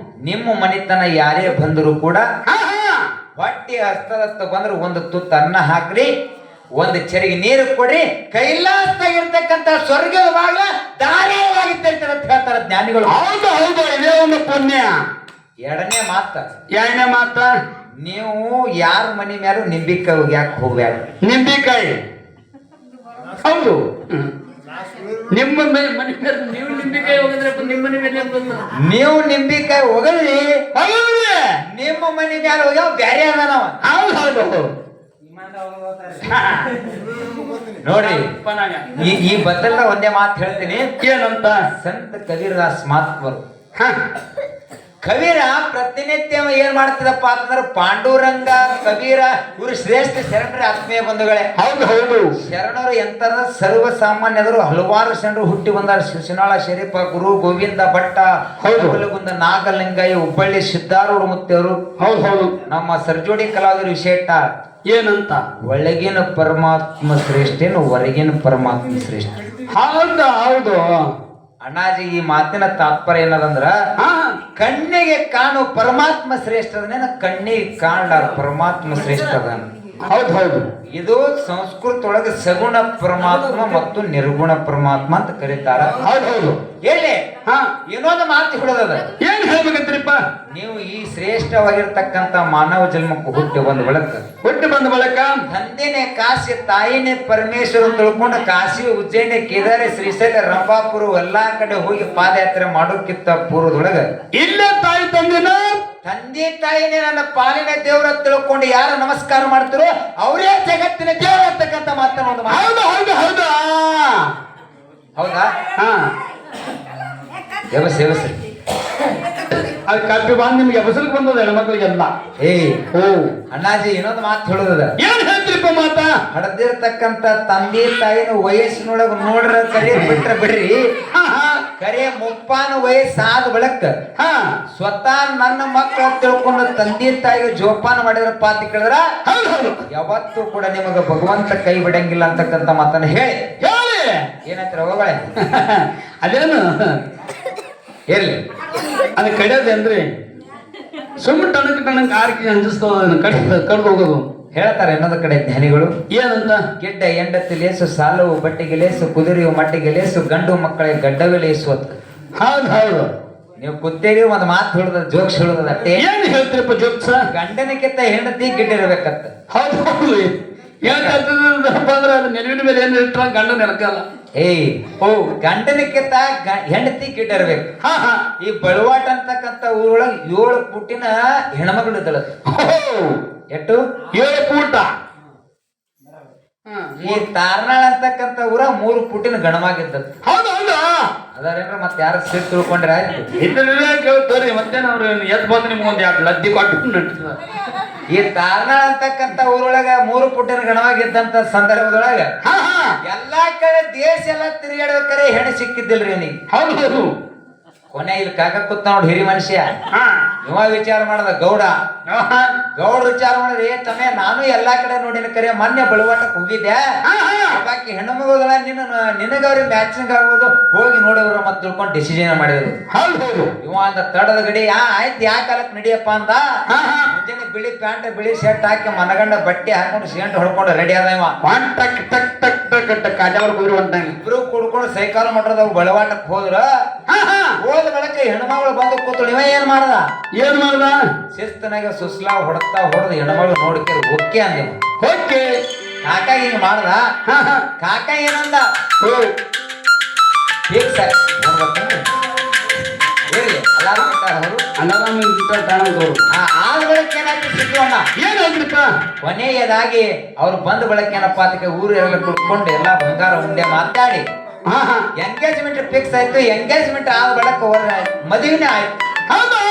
ನಿಮ್ಮ ಮನಿತನ ಯಾರೇ ಬಂದರೂ ಕೂಡ ಹಾ ಹಾ ಹೊಟ್ಟೆ ಹಸ್ತದತ್ತ ಬಂದ್ರೆ ಒಂದು ತುತ್ತು ಅನ್ನ ಹಾಕ್ರಿ, ಒಂದು ಚರಿಗೆ ನೀರು ಕೊಡ್ರಿ, ಕೈಲಾಸದಾಗಿರ್ತಕ್ಕಂಥ ಸ್ವರ್ಗದ ಬಾಗ್ಲ ಧಾರಾಳವಾಗಿ ತೆರಿತಾರೆ ಅಂತ ಹೇಳ್ತಾರ ಜ್ಞಾನಿಗಳು. ಹೌದು ಹೌದು. ಇದೇ ಒಂದು ಪುಣ್ಯ. 2ನೇ ಮಾತ, ಎರಡನೇ ಮಾತ, ನೀವು ಯಾರ ಮನೆ ಮೇಲೂ ನಿಂಬಿಕಾಯಿ ಹೋಗ್ಯಾಕ ಹೋಗ್ಯಾರ. ನಿಂಬಿಕಾಯಿ. ಹೌದು. ನಿಮ್ಮ ಮನೆ ಮೇಲೆ ನೀವು ನಿಂಬಿಕಾಯಿ ಹೋಗಿದ್ರೆ ನಿಮ್ಮ ಮನೆ ಮೇಲೆ ಬಂದು ನೀವು ನಿಂಬಿಕಾಯಿ ಹೋಗಲ್ರಿ, ಹೌದು. ನಿಮ್ಮ ಮನೆ ಮೇಲೆ ಹೋಗ್ಯಾವ ಬ್ಯಾರೆ ಅದ ನಾವ. ಹೌದು ಹೌದು. ನೋಡ್ರಿ, ಈ ಬದಲ ಒಂದೇ ಮಾತು ಹೇಳ್ತೀನಿ. ಏನಂತ? ಸಂತ ಕಬೀರದಾಸ್ ಮಹಾತ್ಮರು. ಹಾ ಕಬೀರ ಪ್ರತಿನಿತ್ಯ ಏನ್ ಮಾಡ್ತಿದಪ್ಪ ಅಂತಂದ್ರೆ ಪಾಂಡುರಂಗ ಕಬೀರ ಇವರು ಶ್ರೇಷ್ಠ ಶರಣರ ಆತ್ಮೀಯ ಬಂಧುಗಳೇ. ಹೌದು ಹೌದು. ಶರಣರು ಎಂತರ ಸರ್ವ ಸಾಮಾನ್ಯದರು, ಹಲವಾರು ಶರಣರು ಹುಟ್ಟಿ ಬಂದಾರ. ಶಿಶುನಾಳ ಶರೀಫ, ಗುರು ಗೋವಿಂದ ಭಟ್ಟ, ಹುಲಗುಂದ ನಾಗಲಿಂಗಯ್ಯ, ಹುಬ್ಬಳ್ಳಿ ಸಿದ್ದಾರೂಢ ಮುತ್ತೇವರು, ಹೌದು ಹೌದು. ನಮ್ಮ ಸರ್ಜೋಡಿ ಕಲಾವಿದರು ವಿಶೇಷ ಏನಂತ? ಒಳಗಿನ ಪರಮಾತ್ಮ ಶ್ರೇಷ್ಠೇನು ಹೊರಗಿನ ಪರಮಾತ್ಮ ಶ್ರೇಷ್ಠ. ಹೌದು ಹೌದು. ಅಣ್ಣಾಜಿ, ಈ ಮಾತಿನ ತಾತ್ಪರ್ಯ ಏನದಂದ್ರ, ಹಾ ಕಣ್ಣಿಗೆ ಕಾಣು ಪರಮಾತ್ಮ ಶ್ರೇಷ್ಠ ಅದನ್ನೇನ, ಕಣ್ಣಿಗೆ ಕಾಣಲಾರ ಪರಮಾತ್ಮ ಶ್ರೇಷ್ಠ ಅದಾನ. ಹೌದು ಹೌದು. ಇದು ಸಂಸ್ಕೃತ ಒಳಗೆ ಸಗುಣ ಪರಮಾತ್ಮ ಮತ್ತು ನಿರ್ಗುಣ ಪರಮಾತ್ಮ ಅಂತ ಕರೀತಾರ. ಹೌದು ಹೌದು. ಹೇಳಿ, ಹಾ ಇನ್ನೊಂದು ಮಾತು ಹೇಳೋದದ. ಏನ್ ಹೇಳ್ಬೇಕಂತ್ರಿಪ್ಪ? ನೀವು ಈ ಶ್ರೇಷ್ಠವಾಗಿರ್ತಕ್ಕಂಥ ಮಾನವ ಜನ್ಮಕ್ಕೂ ಹುಟ್ಟಿ ಬಂದ ಬೆಳಕ, ಹುಟ್ಟಿ ಬಂದ ಬಳಕ ತಂದೆನೇ ಕಾಶಿ, ತಾಯಿನೇ ಪರಮೇಶ್ವರ ತಿಳ್ಕೊಂಡು ಕಾಶಿ, ಉಜ್ಜಯಿನಿ, ಕೇದಾರಿ, ಶ್ರೀಶೈಲ, ರಂಭಾಪುರ ಎಲ್ಲಾ ಕಡೆ ಹೋಗಿ ಪಾದಯಾತ್ರೆ ಮಾಡೋಕ್ಕಿಂತ ಪೂರ್ವದೊಳಗ ಇಲ್ಲೇ ತಾಯಿ ತಂದಿನ ತಂದೆ ತಾಯಿನೇ ನನ್ನ ಪಾಲಿನ ದೇವರ ತಿಳ್ಕೊಂಡು ಯಾರು ನಮಸ್ಕಾರ ಮಾಡ್ತಾರೋ ಅವರೇ ಜಗತ್ತಿನ ದೇವರ ಅಂತಕ್ಕಂಥ ಮಾತನ್ನ ಒಂದು ಮಾತು. ಹೌದು ಹೌದು ಹೌದಾ? ಹೌದಾ? ಹಾ ಎಬಸ್ ಎಬಸ್ರಿ. ಅದು ಕಪ್ಪಿ ಬಂದ್ ನಿಮ್ಗೆ ಎಬಸಲ್ಕ್ ಬಂದದ ಹೆಣ್ಮಕ್ಳಿಗೆಲ್ಲ. ಏ ಓ ಅಣ್ಣಾಜಿ, ಇನ್ನೊಂದು ಮಾತು ಹೇಳೋದದ. ಏನ್ ಹೇಳ್ತೀರಿಪ್ಪ ಮಾತ? ಹಡದಿರ್ತಕ್ಕಂಥ ತಂದೆ ತಾಯಿನ ವಯಸ್ಸಿನೊಳಗ ನೋಡ್ರ ಕರೆ ಬಿಟ್ರ ಬಿಡ್ರಿ, ಹಾ ಹಾ ಕರೆ ಮುಪ್ಪಾನ ವಯಸ್ಸಾದ ಬಳಕ ಹಾ ಸ್ವತಃ ನನ್ನ ಮಕ್ಕಳು ತಿಳ್ಕೊಂಡು ತಂದೆ ತಾಯಿಗೆ ಜೋಪಾನ ಮಾಡಿದ್ರಪ್ಪ ಅಂತ ಕೇಳಿದ್ರ ಹೌದು ಹೌದು. ಯಾವತ್ತೂ ಕೂಡ ನಿಮಗ ಭಗವಂತ ಕೈ ಬಿಡಂಗಿಲ್ಲ ಅಂತಕ್ಕಂಥ ಮಾತನ್ನ ಹೇಳಿ ಹೇಳಿ. ಏನಂತೀರ ಹೋಗಳೆ? ಅದೇನು ಇರ್ಲಿ, ಅದು ಕಡಿಯೋದೇನ್ರಿ? ಸುಮ್ಮನೆ ಟಣಕ್ ಟಣಕ್ ಆರ್ಕಿ ಅಂಜಿಸ್ತದ, ಕಡ್ದು ಹೋಗೋದು. ಹೇಳ್ತಾರೆ ಇನ್ನೊಂದು ಕಡೆ ಜ್ಞಾನಿಗಳು, ಏನಂತ? ಗೆಡ್ಡ ಎಂಡತಿ ಲೇಸು, ಸಾಲವು ಬಟ್ಟೆಗೆ ಲೇಸು, ಕುದುರೆಯು ಮಟ್ಟಿಗೆ ಲೇಸು, ಗಂಡು ಮಕ್ಕಳಿಗೆ ಗಡ್ಡವೇ ಲೇಸು ಅಂತ. ಹೌದು ಹೌದು. ನೀವು ಕುತ್ತೇರಿ ಒಂದ್ ಮಾತು ಹೇಳುದ, ಜೋಕ್ಸ್ ಹೇಳುದ ಅಟ್ಟೆ. ಏನ್ ಹೇಳ್ತೀರಪ್ಪ ಜೋಕ್ಸ? ಗಂಡನಕ್ಕಿಂತ ಹೆಂಡತಿ ಗಿಡ್ಡಿರ್ಬೇಕಂತ. ಹೌದು ಹೌದು. ಏನ್ ಹೇಳ್ತಿದ್ದಪ್ಪ ಅಂದ್ರೆ ಅದು ನೆಲವಿನ ಮೇಲೆ ಏನ್ ಇಟ್ರ ಗಂಡ ನೆನಕಲ್ಲ. ಏಯ್ ಓ ಗಂಡನಕ್ಕಿಂತ ಹೆಂಡತಿ ಗಿಡ್ಡಿರ್ಬೇಕು. ಹಾ ಹಾ. ಈ ಬಳುವಾಟ ಅಂತಕ್ಕಂತ ಊರೊಳಗೆ 7 ಪುಟ್ಟಿನ ಹೆಣ್ಮಗಳು ಇದ್ದಳ. ಎಷ್ಟು? 7 ಪೂಟ. ಈ ತಾರ್ನಾಳ್ ಅಂತಕ್ಕಂತ ಊರ 3 ಪುಟ್ಟಿನ ಗಣವಾಗಿದ್ದದ್ದು. ಹೌದು ಹೌದು. ಅದಾರೇನ್ರ ಮತ್ತೆ ಯಾರು ಸೀಟ್ ತಿಳ್ಕೊಂಡ್ರೆ ಆಯ್ತು. ಇದನ್ನೆಲ್ಲ ಕೇಳ್ತವ್ರಿ ಮತ್ತೇನ ಅವ್ರು ಎದ್ ಬಂದು ನಿಮ್ಗೆ ಒಂದ್ 2 ಲದ್ದಿ ಕೊಟ್ಟು. ಈ ತಾರ್ನಾಳ್ ಅಂತಕ್ಕಂತ ಊರೊಳಗ 3 ಪುಟ್ಟಿನ ಗಣವಾಗಿದ್ದಂತ ಸಂದರ್ಭದೊಳಗ ಹಾ ಹಾ. ಎಲ್ಲಾ ಕಡೆ ದೇಶ ಎಲ್ಲ ತಿರುಗಾಡ್ಬೇಕಾರೆ ಹೆಣ್ಣು ಸಿಕ್ಕಿದ್ದಿಲ್ರಿ ಅವನಿಗೆ. ಹೌದು ಹೌದು. ಕೊನೆ ಇಲ್ಲಿ ಕಾಕ ಕೂತ ನೋಡಿ ಹಿರಿ ಮನುಷ್ಯ. ಹಾ. ಇವ ವಿಚಾರ ಮಾಡದ ಗೌಡ. ಹಾ ಗೌಡ ವಿಚಾರ ಮಾಡಿದ್ರೆ ತಮ್ಮೆ ನಾನು ಎಲ್ಲಾ ಕಡೆ ನೋಡಿನ ಕರೆ ಮೊನ್ನೆ ಬಳುವಾಟಕ್ಕೆ ಹೋಗಿದ್ದೆ. ಹಾ. ಬಾಕಿ ಹೆಣ್ಣು ಮಗುದಳ ನಿನಗವ್ರಿಗೆ ಮ್ಯಾಚಿಂಗ್ ಆಗೋದು ಹೋಗಿ ನೋಡೋರು ಮತ್ತೆ ತಿಳ್ಕೊಂಡು ಡಿಸಿಷನ್ ಮಾಡಿದ್ರು. ಹೌದು ಹೌದು. ಇವ ಅಂದ ತಡದ ಗಡಿ ಆಯ್ತು ಯಾ ಕಾಲಕ್ಕೆ ನಡಿಯಪ್ಪ ಅಂದ. ಹಾ ಹಾ. ಮುಂಜಾನೆ ಬಿಳಿ ಪ್ಯಾಂಟ್ ಬಿಳಿ ಶರ್ಟ್ ಹಾಕಿ ಮನಗಂಡ ಬಟ್ಟೆ ಹಾಕೊಂಡು ಸೀಂಟ್ ಹೊಡ್ಕೊಂಡು ರೆಡಿ ಆದ ಇವ. ಟಕ್ ಟಕ್ ಟಕ್ ಟಕ್ ಟಕ್ ಕಾಜಾವರ್ ಕೂರುವಂತ ಇಬ್ರು ಕುಡ್ಕೊಂಡು ಸೈಕಲ್ ಮಟ್ರದವ್ ಬಳುವಾಟಕ್ಕೆ ಹೋದ್ರ. ಹೋದ ಬಳಕ ಹೆಣ್ಮಗಳು ಬಂದು ಕೂತಳು. ಇವ ಏನ್ ಮಾಡ್ದ? ಏನ್ ಮಾಡ್ದ? ಶಿಸ್ತನಾಗ ಸುಸ್ಲಾ ಹೊಡ್ತಾ ಹೊಡೆದು ಹೆಣ್ಮಗಳು ನೋಡ್ಕೆ ಓಕೆ ಅಂದ. ಓಕೆ. ಕಾಕ ಹಿಂಗ್ ಮಾಡ್ದ. ಕಾಕ ಏನಂದ? ಈಗ ಸರ್ ಹೇಳಿ ಅಲಾರಾಮ್ ಅವರು ಅಲಾರಾಮ್ ಆದ ಬಳಕ ಏನಾಯ್ತು ಸಿದ್ಧವಣ್ಣ? ಏನಾಗ್ಲಿಕ್ಕ ಕೊನೆಯದಾಗಿ ಅವ್ರು ಬಂದ ಬಳಕ ಏನಪ್ಪ ಅದಕ್ಕೆ ಊರು ಎಲ್ಲ ಕುಡ್ಕೊಂಡು ಎಲ್ಲ ಬಂಗಾರ ಉಂಡೆ ಮಾತಾಡಿ ಎಂಗೇಜ್ಮೆಂಟ್ ಫಿಕ್ಸ್ ಆಯ್ತು. ಎಂಗೇಜ್ಮೆಂಟ್ ಆದ ಬಳಕ ಮದುವೆನೇ ಆಯ್ತು. ಹೌದಾ?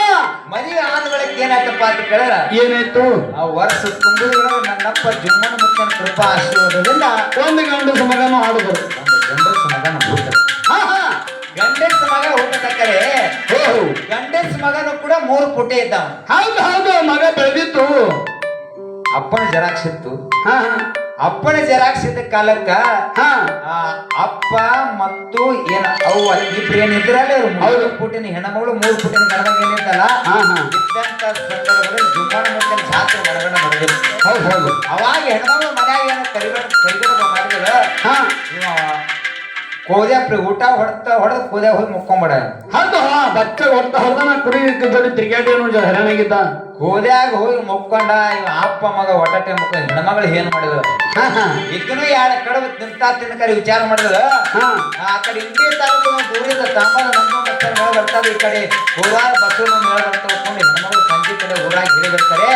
ಮದುವೆ ಆದ ಬಳಕ ಏನಾಯ್ತಪ್ಪ ಅಂತ ಕೇಳಿದ್ರ ಏನಾಯ್ತು? ಆ ವರ್ಷ ತುಂಬುದೊಳಗೆ ನನ್ನಪ್ಪ ಜುಮ್ಮನ ಮುಖ್ಯನ ಕೃಪಾ ಆಶೀರ್ವಾದದಿಂದ ಒಂದು ಗಂಡಸ ಮಗನು ಆಡುದು. ಒಂದು ಗಂಡಸ ಮಗನ ಹುಟ್ಟ. ಗಂಡಸ ಮಗ ಹುಟ್ಟಬೇಕಾರೆ ಗಂಡಸ ಮಗನು ಕೂಡ 3 ಪುಟ್ಟೆ ಇದ್ದಾವ. ಹೌದು ಹೌದು. ಮಗ ಬೆಳೆದಿತ್ತು. ಅಪ್ಪನ ಜೆರಾಕ್ಸ್ ಇತ್ತು. ಹಾ ಅಪ್ಪನ ಜೆರಾಕ್ಸ್ ಇದ್ದ ಕಾಲಕ್ಕ ಹಾ. ಅಪ್ಪ ಮತ್ತು ಏನ ಅವ್ವ ಇಬ್ರು ಏನಿದ್ರಲ್ಲ 3 ಪುಟ್ಟಿನ ಹೆಣ್ಮಗಳು 3 ಪುಟ್ಟಿನ ಗಣದಾಗ ಏನಿದ್ದಲ್ಲ ಇದ್ದಂತ ಸಂದರ್ಭದಲ್ಲಿ ಜುಮ್ಮನ ಮುಖ್ಯನ ಜಾತ್ರೆ ಮನಗಂಡ ನಡೆದಿತ್ತು. ಹೌದು ಹೌದು. ಅವಾಗ ಹೆಣ್ಮಗಳು ಮನ್ಯಾಗ ಏನ ಕರಿಗಡ ಮಾಡಿದ್ರ ಕೋದ್ಯಾ ಊಟ ಹೊಡೆದು ಕೋದ್ಯಾ ಹೋಗಿ ಮುಕ್ಕೊಂಬಿಡ. ಹೌದು. ಬಚ್ಚ ಹೊಡ್ತಾ ಹೊಡೆದ ಕುರಿ ಜೋಡಿ ತಿರ್ಗಾಡಿ ಹೈರಾಣಾಗಿದ್ದ. ಕೋದ್ಯಾಗ ಹೋಗಿ ಮುಕ್ಕೊಂಡ. ಇವ ಅಪ್ಪ ಮಗ ಒಟ್ಟೆ ಮುಕ್ಕ. ಹೆಣ್ಮಗಳು ಏನ್ ಮಾಡಿದ್ರು? ಇದನ್ನು 2 ಕಡೆ ತಿನ್ನಕರಿ ವಿಚಾರ ಮಾಡಿದ್ರ. ಆ ಕಡೆ ಇಂಡಿ ತಾಲೂಕು ದೂರಿದ ತಾಂಬದ ನಮ್ಮ ಬರ್ತಾರ. ಈ ಕಡೆ ಊರಾಗ ಬಸವನ ಮೇಳ ಬರ್ತಾ ಹೋಗ್ಕೊಂಡು ಹೆಣ್ಮಗಳು ಸಂಜೆ ಕಡೆ ಊರಾಗ ಹೇಳಿರ್ತಾರೆ.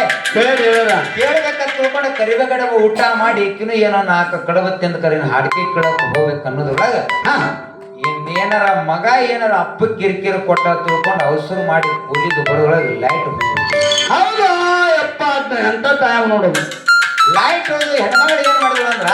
ಕೇಳ್ಬೇಕಂತ ತಿಳ್ಕೊಂಡು ಕರಿಬೇಗಡ ಊಟ ಮಾಡಿ ಇಕ್ಕಿನೂ ಏನೋ 4 ಕಡಬ ತಿಂದ ಕರಿ ಹಾಡಿಕೆ ಕೇಳಕ್ ಹೋಗ್ಬೇಕು ಅನ್ನೋದ್ರೊಳಗ ಇನ್ನೇನಾರ ಮಗ ಏನಾರ ಅಪ್ಪ ಕಿರಿಕಿರಿ ಕೊಟ್ಟ ತಿಳ್ಕೊಂಡು ಅವಸರ ಮಾಡಿ ಕೂಲಿದ್ದು ಬರೋದ್ರೊಳಗೆ ಲೈಟ್ ಹೌದಾ? ಯಪ್ಪ ಎಂತ ಟೈಮ್ ನೋಡುದು. ಲೈಟ್ ಹೋಗಿ ಹೆಣ್ಮಗಳು ಏನ್ ಮಾಡಿದ್ರು ಅಂದ್ರ